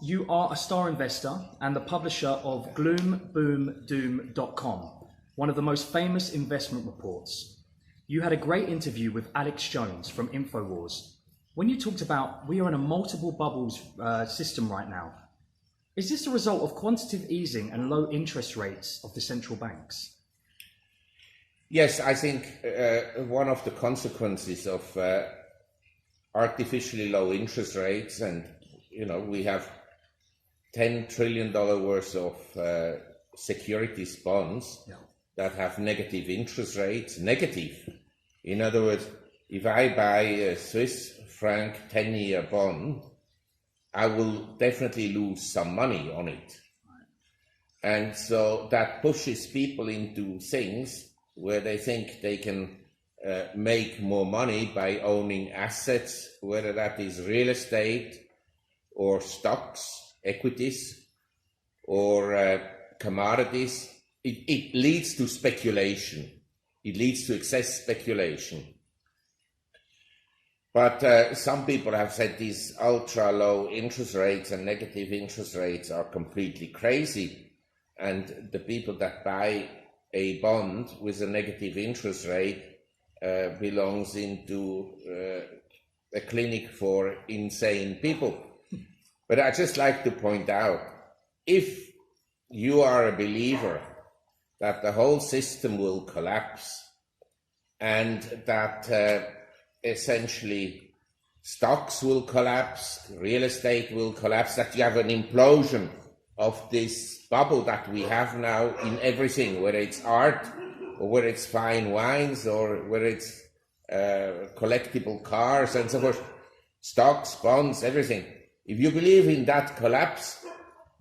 you are a star investor and the publisher of gloomboomdoom.com, one of the most famous investment reports. You had a great interview with Alex Jones from InfoWars. When you talked about we are in a multiple bubbles system right now, is this a result of quantitative easing and low interest rates of the central banks? Yes, I think one of the consequences of artificially low interest rates, and we have $10 trillion worth of securities bonds that have negative interest rates. Negative. In other words, if I buy a Swiss franc 10-year bond, I will definitely lose some money on it. And so that pushes people into things where they think they can make more money by owning assets, whether that is real estate or stocks, equities, or commodities. It leads to speculation. It leads to excess speculation. But some people have said these ultra low interest rates and negative interest rates are completely crazy. And the people that buy a bond with a negative interest rate belongs into a clinic for insane people. But I just like to point out, if you are a believer that the whole system will collapse and that essentially stocks will collapse, real estate will collapse, that you have an implosion of this bubble that we have now in everything, whether it's art or whether it's fine wines or whether it's collectible cars and so forth, stocks, bonds, everything. If you believe in that collapse,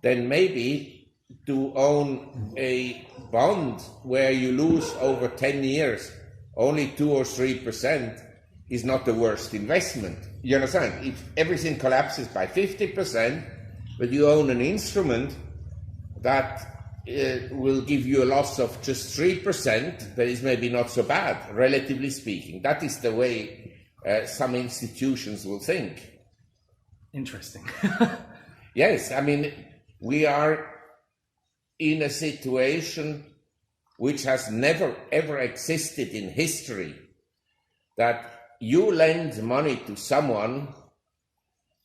then maybe to own a bond where you lose over 10 years only 2 or 3% is not the worst investment. You understand? If everything collapses by 50%, but you own an instrument that will give you a loss of just 3%, that is maybe not so bad, relatively speaking. That is the way some institutions will think. Interesting. Yes, I mean, we are in a situation which has never ever existed in history, that you lend money to someone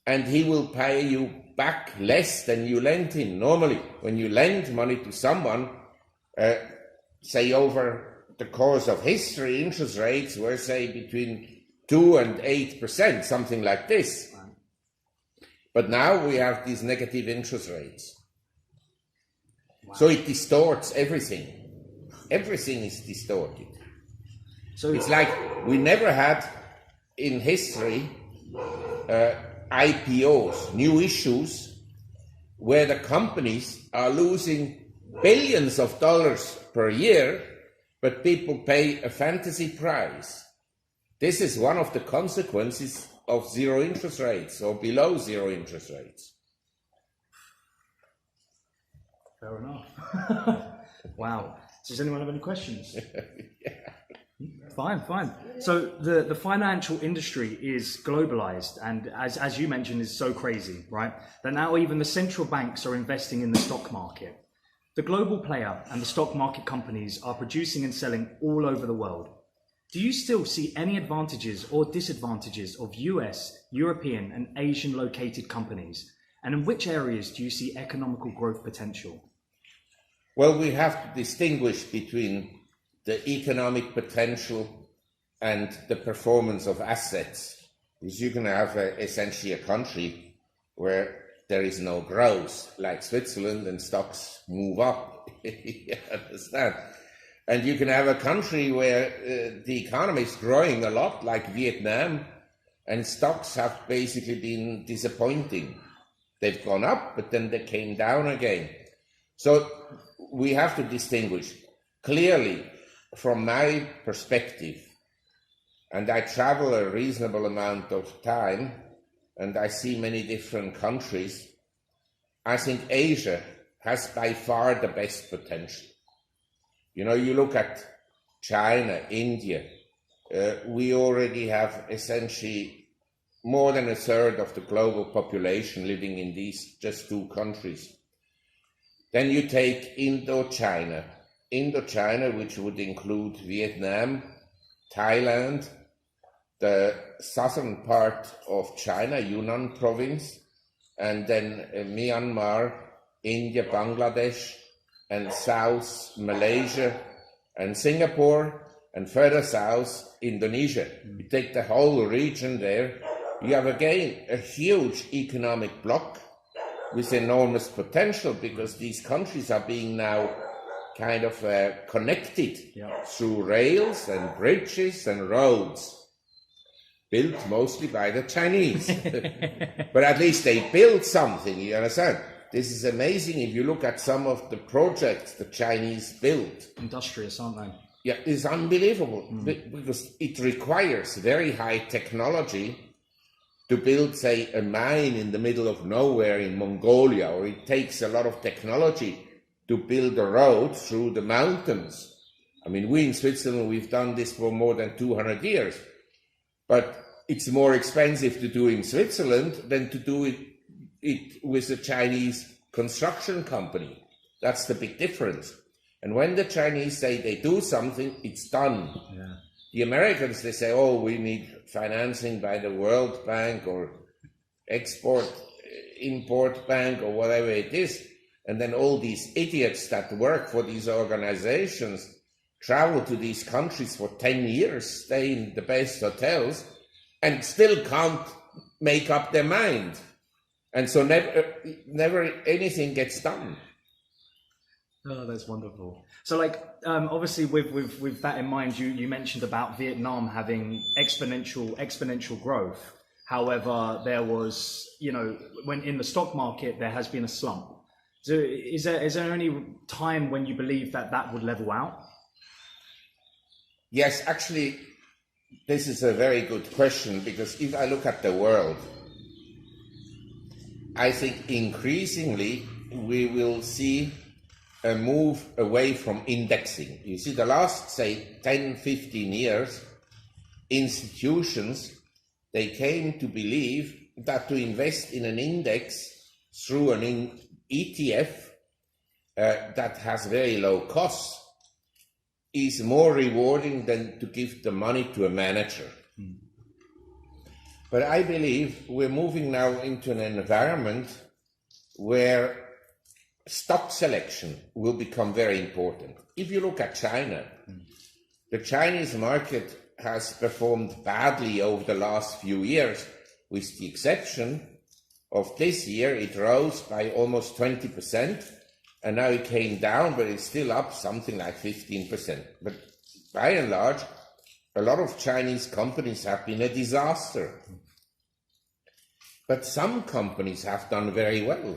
and he will pay you back less than you lent him. Normally, when you lend money to someone, say over the course of history, interest rates were, say, between 2 and 8%, something like this. But now we have these negative interest rates. Wow. So it distorts everything. Everything is distorted. So it's like we never had in history IPOs, new issues, where the companies are losing billions of dollars per year, but people pay a fantasy price. This is one of the consequences of zero interest rates or below zero interest rates. Fair enough. Wow. Does anyone have any questions? Yeah. Fine. So the financial industry is globalized and as you mentioned is so crazy, right? That now even the central banks are investing in the stock market. The global player and the stock market companies are producing and selling all over the world. Do you still see any advantages or disadvantages of US, European and Asian located companies? And in which areas do you see economical growth potential? Well, we have to distinguish between the economic potential and the performance of assets. Because you can have essentially a country where there is no growth, like Switzerland, and stocks move up. You understand? And you can have a country where the economy is growing a lot, like Vietnam, and stocks have basically been disappointing. They've gone up, but then they came down again. So we have to distinguish. Clearly, from my perspective, and I travel a reasonable amount of time, and I see many different countries, I think Asia has by far the best potential. You know, you look at China, India, we already have essentially more than a third of the global population living in these just two countries. Then you take Indochina, which would include Vietnam, Thailand, the southern part of China, Yunnan province, and then Myanmar, India, Bangladesh, and South Malaysia and Singapore, and further south, Indonesia. You take the whole region there, you have again a huge economic bloc with enormous potential, because these countries are being now kind of connected through rails and bridges and roads, built mostly by the Chinese. But at least they built something, you understand? This is amazing if you look at some of the projects the Chinese built. Industrious, aren't they? Yeah, it's unbelievable, because it requires very high technology to build, say, a mine in the middle of nowhere in Mongolia, or it takes a lot of technology to build a road through the mountains. I mean, we in Switzerland, we've done this for more than 200 years, but it's more expensive to do in Switzerland than to do it with a Chinese construction company. That's the big difference. And when the Chinese say they do something, it's done. Yeah. The Americans, they say, oh, we need financing by the World Bank or Export-Import Bank or whatever it is. And then all these idiots that work for these organizations travel to these countries for 10 years, stay in the best hotels, and still can't make up their mind. And so never anything gets done. Oh, that's wonderful. So, like, obviously, with that in mind, you mentioned about Vietnam having exponential growth. However, there was, when in the stock market there has been a slump. So, is there any time when you believe that would level out? Yes, actually, this is a very good question, because if I look at the world, I think increasingly we will see a move away from indexing. You see, the last, say, 10, 15 years, institutions, they came to believe that to invest in an index through an ETF that has very low costs is more rewarding than to give the money to a manager. But I believe we're moving now into an environment where stock selection will become very important. If you look at China, the Chinese market has performed badly over the last few years, with the exception of this year. It rose by almost 20%, and now it came down, but it's still up something like 15%. But by and large, a lot of Chinese companies have been a disaster. But some companies have done very well.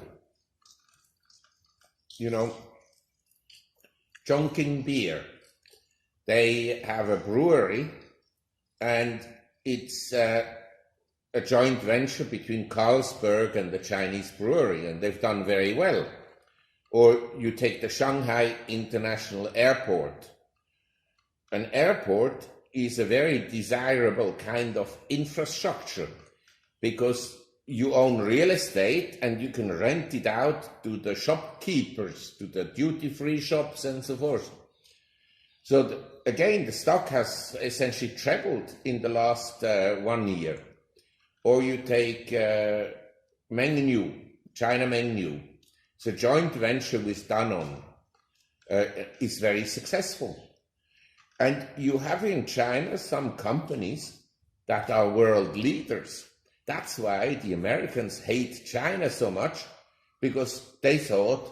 Chongqing Beer, they have a brewery, and it's a joint venture between Carlsberg and the Chinese brewery, and they've done very well. Or you take the Shanghai International Airport. An airport is a very desirable kind of infrastructure, because you own real estate and you can rent it out to the shopkeepers, to the duty-free shops and so forth. So again, the stock has essentially trebled in the last 1 year. Or you take Mengniu, China Mengniu. It's a joint venture with Danone. It's very successful. And you have in China some companies that are world leaders. That's why the Americans hate China so much, because they thought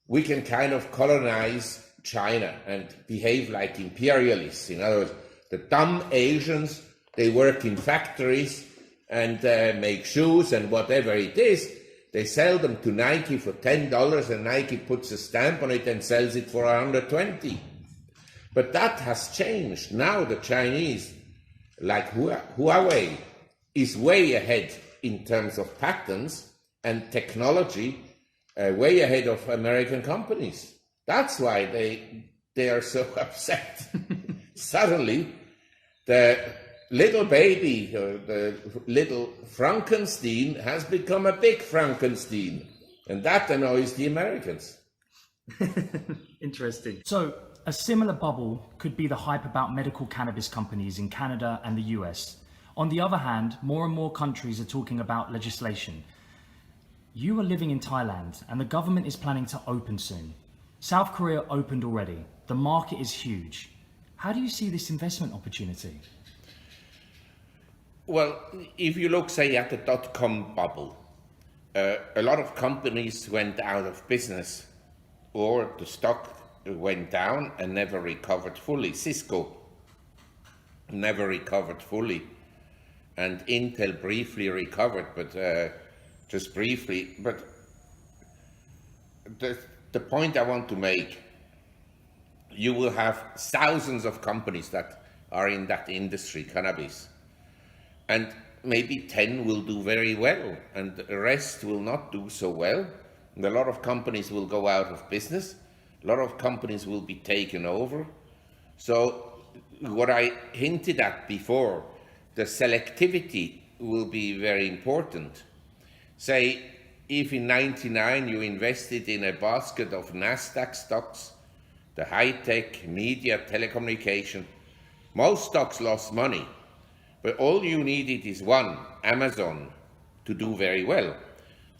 we can kind of colonize China and behave like imperialists. In other words, the dumb Asians, they work in factories and make shoes and whatever it is. They sell them to Nike for $10, and Nike puts a stamp on it and sells it for $120. But that has changed. Now the Chinese, like Huawei, is way ahead in terms of patents and technology, way ahead of American companies. That's why they are so upset. Suddenly, the little baby, the little Frankenstein has become a big Frankenstein, and that annoys the Americans. Interesting. So a similar bubble could be the hype about medical cannabis companies in Canada and the US. On the other hand, more and more countries are talking about legislation. You are living in Thailand and the government is planning to open soon. South Korea opened already. The market is huge. How do you see this investment opportunity? Well, if you look, say, at the dot-com bubble, a lot of companies went out of business or the stock went down and never recovered fully. Cisco never recovered fully, and Intel briefly recovered, but just briefly. But the point I want to make, you will have thousands of companies that are in that industry, cannabis, and maybe 10 will do very well and the rest will not do so well. And a lot of companies will go out of business. A lot of companies will be taken over. So what I hinted at before, the selectivity will be very important. Say, if in '99 you invested in a basket of NASDAQ stocks, the high-tech, media, telecommunication, most stocks lost money. But all you needed is one, Amazon, to do very well.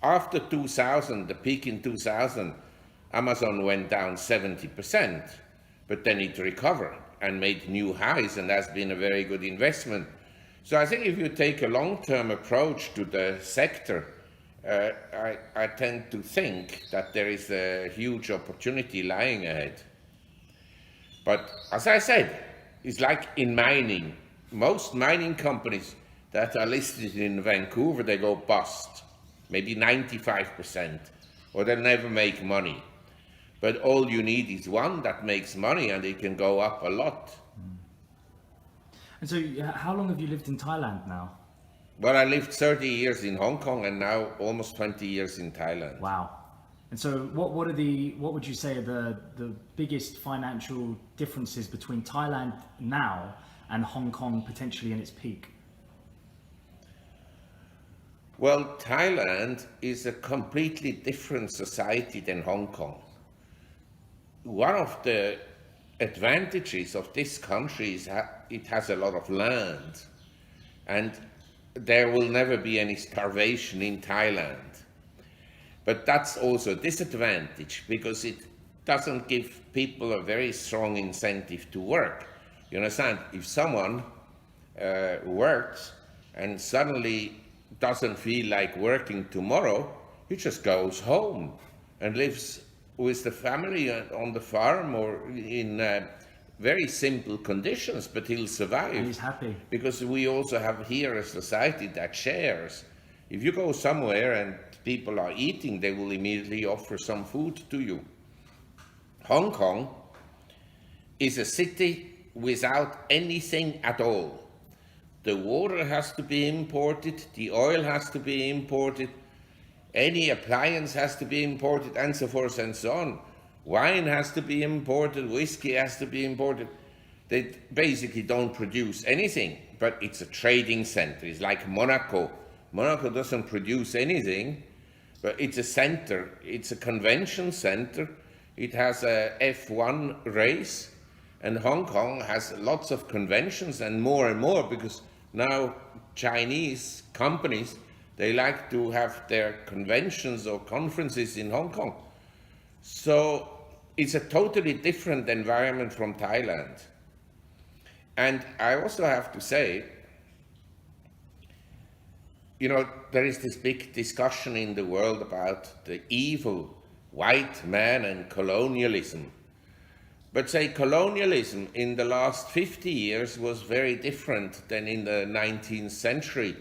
After 2000, the peak in 2000, Amazon went down 70%, but then it recovered and made new highs, and that's been a very good investment. So I think if you take a long-term approach to the sector, I tend to think that there is a huge opportunity lying ahead. But as I said, it's like in mining. Most mining companies that are listed in Vancouver, they go bust, maybe 95%, or they'll never make money. But all you need is one that makes money and it can go up a lot. And so how long have you lived in Thailand now? Well, I lived 30 years in Hong Kong and now almost 20 years in Thailand. Wow. And so what would you say are the biggest financial differences between Thailand now and Hong Kong potentially in its peak? Well, Thailand is a completely different society than Hong Kong. One of the advantages of this country is it has a lot of land, and there will never be any starvation in Thailand. But that's also a disadvantage because it doesn't give people a very strong incentive to work. You understand? If someone works and suddenly doesn't feel like working tomorrow, he just goes home and lives with the family on the farm or in very simple conditions, but he'll survive. And he's happy. Because we also have here a society that shares. If you go somewhere and people are eating, they will immediately offer some food to you. Hong Kong is a city without anything at all. The water has to be imported, the oil has to be imported, any appliance has to be imported, and so forth and so on. Wine has to be imported, whiskey has to be imported. They basically don't produce anything, but it's a trading center. It's like Monaco. Monaco doesn't produce anything, but it's a center. It's a convention center. It has a F1 race, and Hong Kong has lots of conventions and more because now Chinese companies, they like to have their conventions or conferences in Hong Kong. So it's a totally different environment from Thailand. And I also have to say, you know, there is this big discussion in the world about the evil white man and colonialism. But say colonialism in the last 50 years was very different than in the 19th century.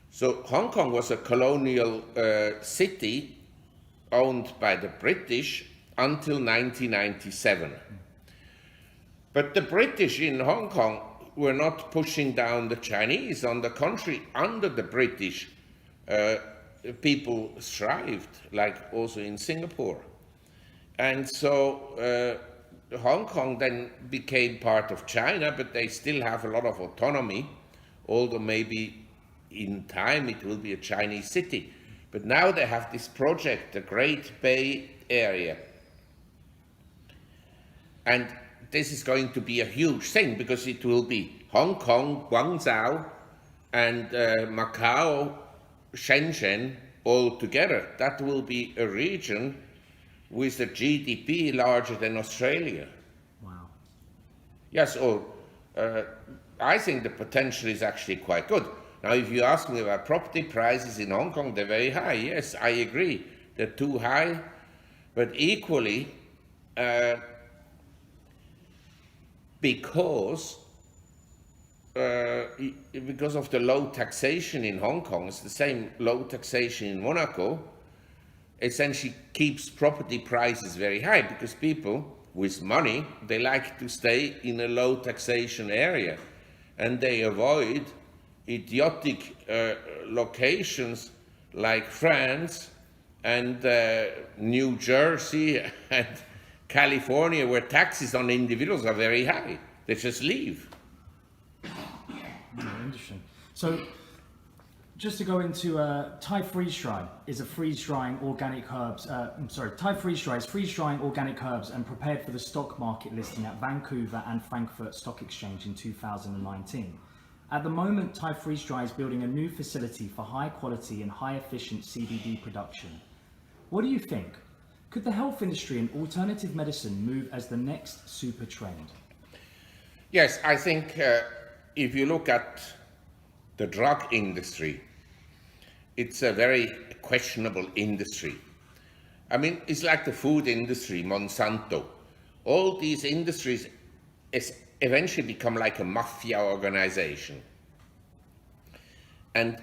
So Hong Kong was a colonial city owned by the British until 1997. But the British in Hong Kong were not pushing down the Chinese. On the contrary, under the British, people thrived, like also in Singapore. And so Hong Kong then became part of China, but they still have a lot of autonomy. although maybe in time it will be a Chinese city. But now they have this project, the Great Bay Area. And this is going to be a huge thing because it will be Hong Kong, Guangzhou, and Macau, Shenzhen all together. That will be a region with a GDP larger than Australia. Wow. Yes, I think the potential is actually quite good. Now, if you ask me about property prices in Hong Kong, they're very high. Yes, I agree. They're too high, but equally, because of the low taxation in Hong Kong, it's the same low taxation in Monaco, essentially keeps property prices very high because people with money, they like to stay in a low taxation area and they avoid idiotic locations like France and New Jersey and California, where taxes on individuals are very high. They just leave. Interesting. So, just to go into Thai freeze dry is a freeze drying organic herbs. Thai freeze dry is freeze drying organic herbs and prepared for the stock market listing at Vancouver and Frankfurt Stock Exchange in 2019. At the moment, Thai freeze dry is building a new facility for high quality and high efficient CBD production. What do you think? Could the health industry and alternative medicine move as the next super trend? Yes, I think if you look at the drug industry, it's a very questionable industry. I mean, it's like the food industry, Monsanto. All these industries eventually become like a mafia organization. And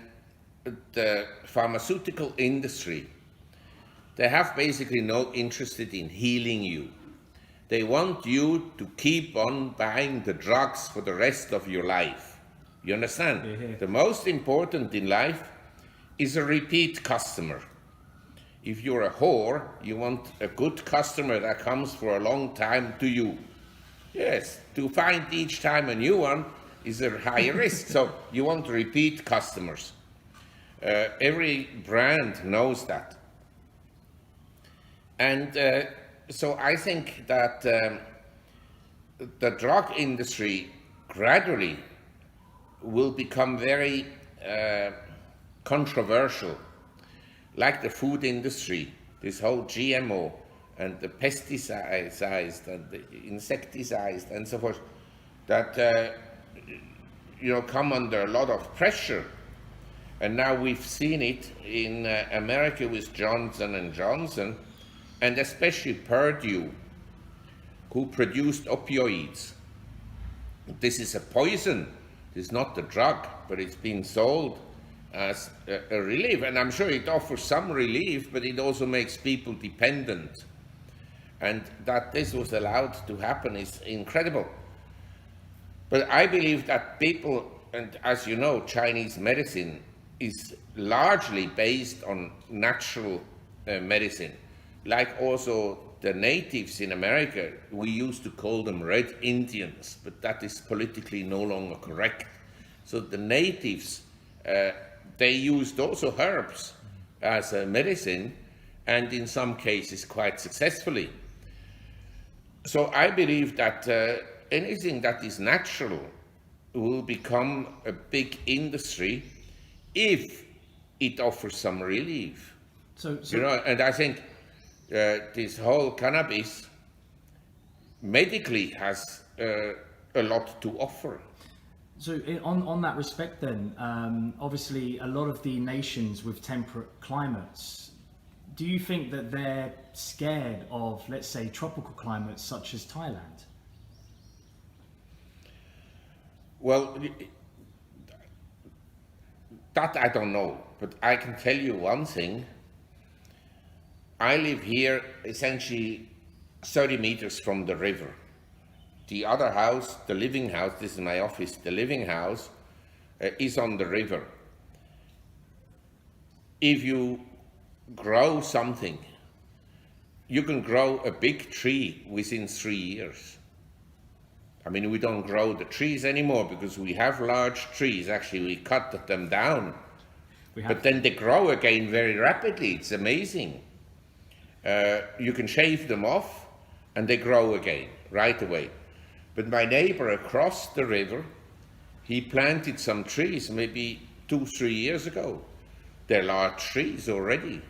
the pharmaceutical industry, they have basically no interest in healing you. They want you to keep on buying the drugs for the rest of your life. You understand? Mm-hmm. The most important in life is a repeat customer. If you're a whore, you want a good customer that comes for a long time to you. Yes, to find each time a new one is a higher risk, so you want repeat customers. Every brand knows that. And so I think that the drug industry gradually will become very controversial, like the food industry, this whole GMO and the pesticides and the insecticides and so forth, that come under a lot of pressure. And now we've seen it in America with Johnson & Johnson, and especially Purdue, who produced opioids. This is a poison. It's not the drug, but it's being sold as a relief. And I'm sure it offers some relief, but it also makes people dependent. And that this was allowed to happen is incredible. But I believe that people, and as you know, Chinese medicine is largely based on natural medicine. Like also the natives in America, we used to call them Red Indians, but that is politically no longer correct. So the natives, they used also herbs as a medicine, and in some cases quite successfully. So I believe that anything that is natural will become a big industry if it offers some relief. So and I think this whole cannabis medically has a lot to offer. So on that respect then, obviously a lot of the nations with temperate climates, do you think that they're scared of, let's say, tropical climates such as Thailand? Well, that I don't know, but I can tell you one thing. I live here essentially 30 meters from the river. The other house, the living house, this is my office, the living house is on the river. If you grow something, you can grow a big tree within 3 years. I mean, we don't grow the trees anymore because we have large trees. Actually, we cut them down. But then they grow again very rapidly. It's amazing. You can shave them off and they grow again right away. But my neighbor across the river, he planted some trees maybe 2-3 years ago. They're large trees already.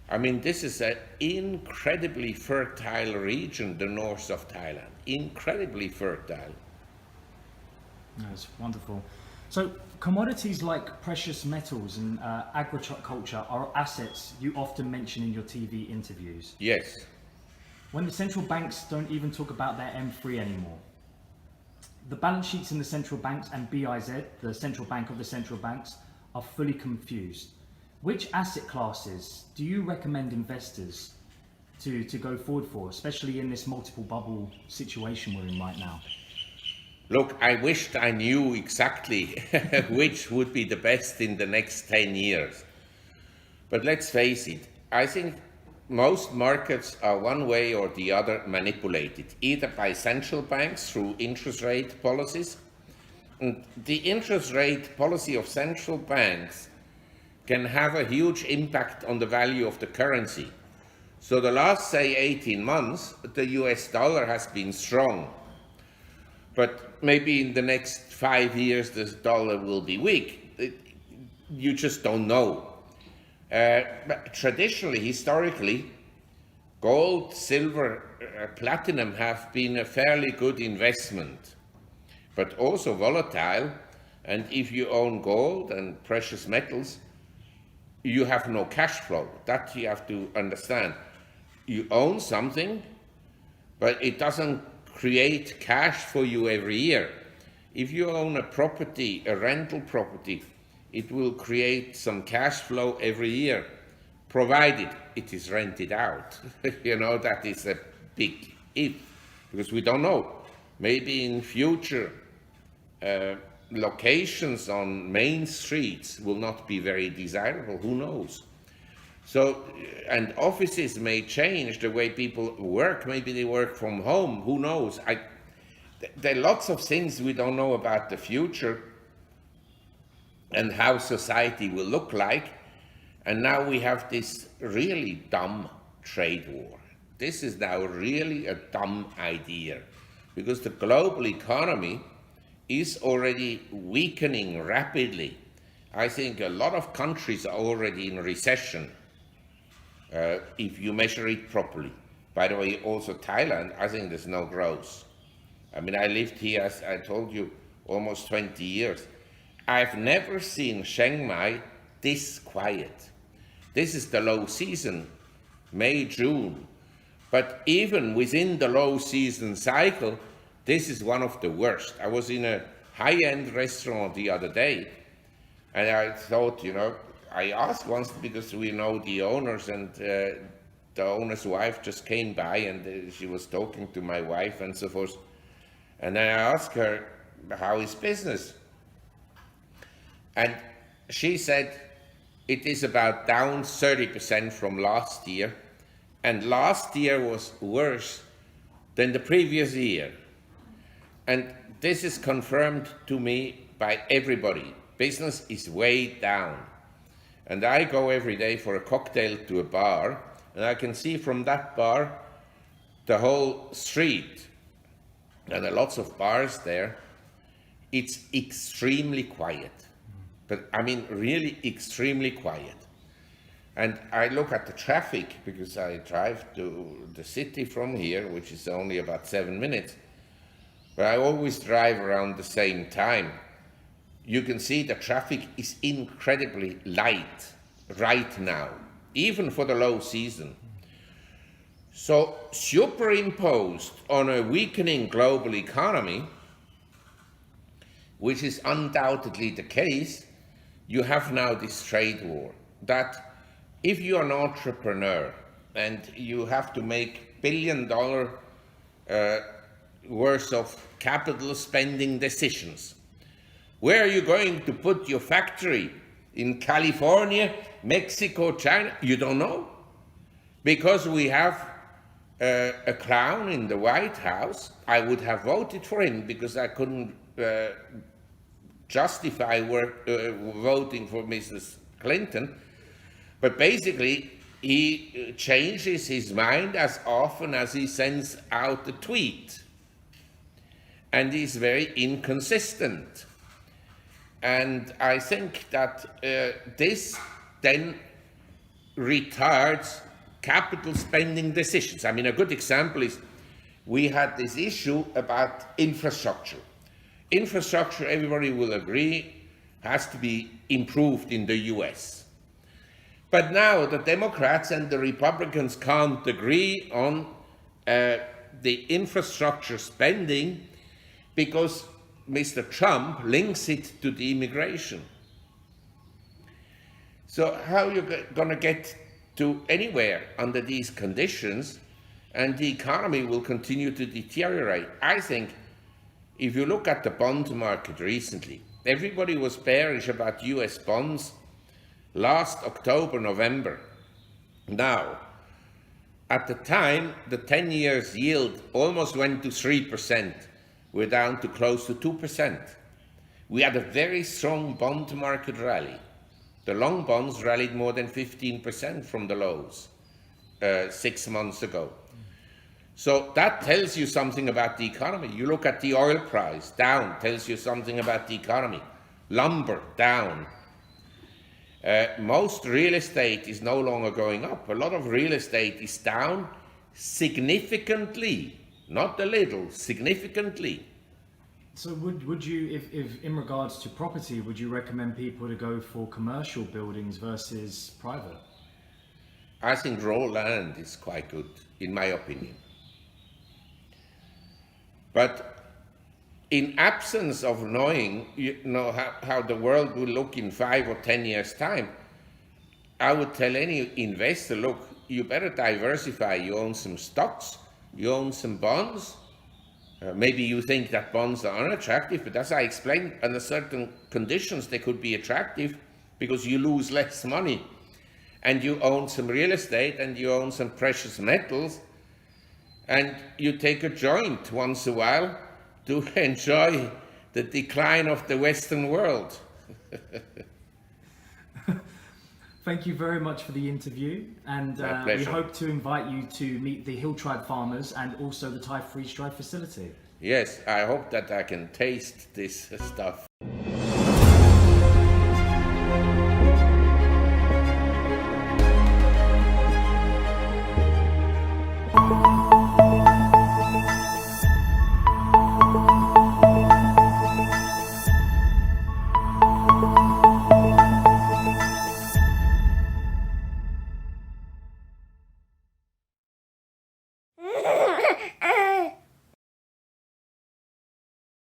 I mean, this is an incredibly fertile region, the north of Thailand. Incredibly fertile. That's wonderful. So commodities like precious metals and agriculture are assets you often mention in your TV interviews. Yes. When the central banks don't even talk about their M3 anymore. The balance sheets in the central banks and BIZ, the central bank of the central banks, are fully confused. Which asset classes do you recommend investors to go forward for, especially in this multiple bubble situation we're in right now? Look, I wished I knew exactly which would be the best in the next 10 years. But let's face it, I think most markets are one way or the other manipulated, either by central banks through interest rate policies. And the interest rate policy of central banks can have a huge impact on the value of the currency. So the last, say, 18 months, the US dollar has been strong. But maybe in the next 5 years, the dollar will be weak. You just don't know. But traditionally, historically, gold, silver, platinum have been a fairly good investment, but also volatile. And if you own gold and precious metals, you have no cash flow. That you have to understand. You own something, but it doesn't create cash for you every year. If you own a property, a rental property, it will create some cash flow every year, provided it is rented out. You know, that is a big if, because we don't know. Maybe in future, locations on main streets will not be very desirable, who knows? So, and offices may change the way people work, maybe they work from home, who knows? There are lots of things we don't know about the future and how society will look like. And now we have this really dumb trade war. This is now really a dumb idea, because the global economy is already weakening rapidly. I think a lot of countries are already in recession, if you measure it properly. By the way, also Thailand, I think there's no growth. I mean, I lived here, as I told you, almost 20 years. I've never seen Chiang Mai this quiet. This is the low season, May, June. But even within the low season cycle, this is one of the worst. I was in a high-end restaurant the other day, and I thought, you know, I asked once because we know the owners, and the owner's wife just came by and she was talking to my wife and so forth. And then I asked her, how is business? And she said, it is about down 30% from last year. And last year was worse than the previous year. And this is confirmed to me by everybody. Business is way down. And I go every day for a cocktail to a bar, and I can see from that bar the whole street. And there are lots of bars there. It's extremely quiet. But I mean, really extremely quiet. And I look at the traffic, because I drive to the city from here, which is only about 7 minutes. But I always drive around the same time. You can see the traffic is incredibly light right now, even for the low season. So superimposed on a weakening global economy, which is undoubtedly the case, you have now this trade war that if you're an entrepreneur and you have to make $1 billion worth of capital spending decisions, where are you going to put your factory? In California, Mexico, China? You don't know. Because we have a clown in the White House, I would have voted for him because I couldn't justify voting for Mrs. Clinton. But basically, he changes his mind as often as he sends out a tweet. And he's very inconsistent. And I think that this then retards capital spending decisions. I mean, a good example is we had this issue about infrastructure. Infrastructure, everybody will agree, has to be improved in the US. But now the Democrats and the Republicans can't agree on the infrastructure spending because Mr. Trump links it to the immigration. So how are you going to get to anywhere under these conditions? And the economy will continue to deteriorate. I think if you look at the bond market recently, everybody was bearish about US bonds last October, November. Now, at the time, the 10 years yield almost went to 3%. We're down to close to 2%. We had a very strong bond market rally. The long bonds rallied more than 15% from the lows 6 months ago. So that tells you something about the economy. You look at the oil price, down, tells you something about the economy. Lumber, down. Most real estate is no longer going up. A lot of real estate is down significantly, not a little, significantly. So would you, if in regards to property, would you recommend people to go for commercial buildings versus private? I think raw land is quite good, in my opinion. But in absence of knowing how the world will look in 5 or 10 years' time, I would tell any investor, look, you better diversify. You own some stocks, you own some bonds. Maybe you think that bonds are unattractive, but as I explained, under certain conditions they could be attractive because you lose less money. And you own some real estate and you own some precious metals, and you take a joint once in a while to enjoy the decline of the Western world. Thank you very much for the interview, and we hope to invite you to meet the Hill Tribe farmers and also the Thai freeze-dried facility. Yes, I hope that I can taste this stuff.